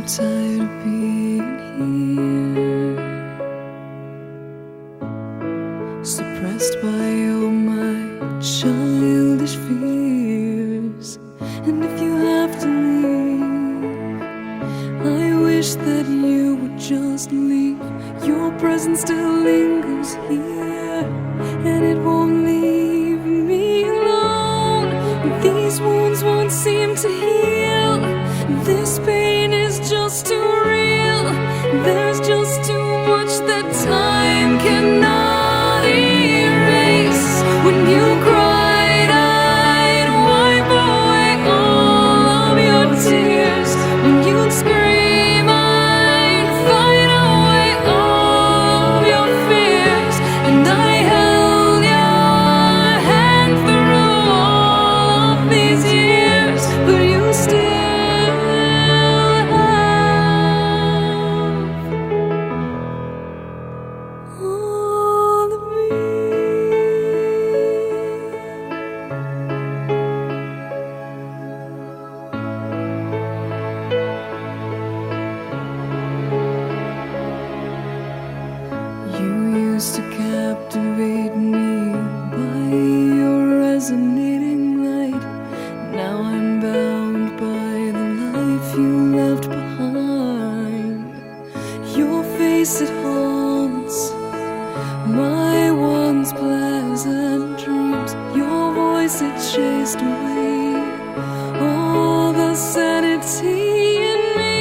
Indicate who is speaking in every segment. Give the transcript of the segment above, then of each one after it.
Speaker 1: tired of being here, suppressed by all my childish fears. And if you have to leave, I wish that you would just leave. Your presence still lingers here, and it won't leave me alone. These wounds won't seem to heal. This pain is just too real. There's just too much that time cannot erase. When you cried, I'd wipe away all of your tears. When you'd scream, I'd fight away all of your fears. And I held your hand through all of these years, but you still all of me. You used to captivate me by your resonating light. Now I'm bound by the life you left behind. Your face, it haunts my once pleasant dreams. Your voice, it chased away all the sanity in me.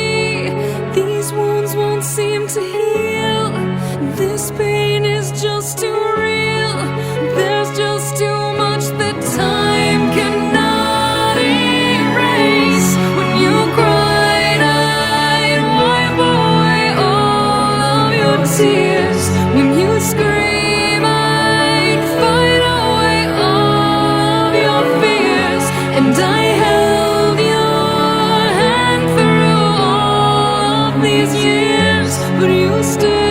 Speaker 1: These wounds won't seem to heal. This pain is just too real. There's just too much that time cannot erase. When you cried, I'd wipe away all of your tears. When you scream, I'd fight away all of your fears. And I held your hand through all of these years, but you still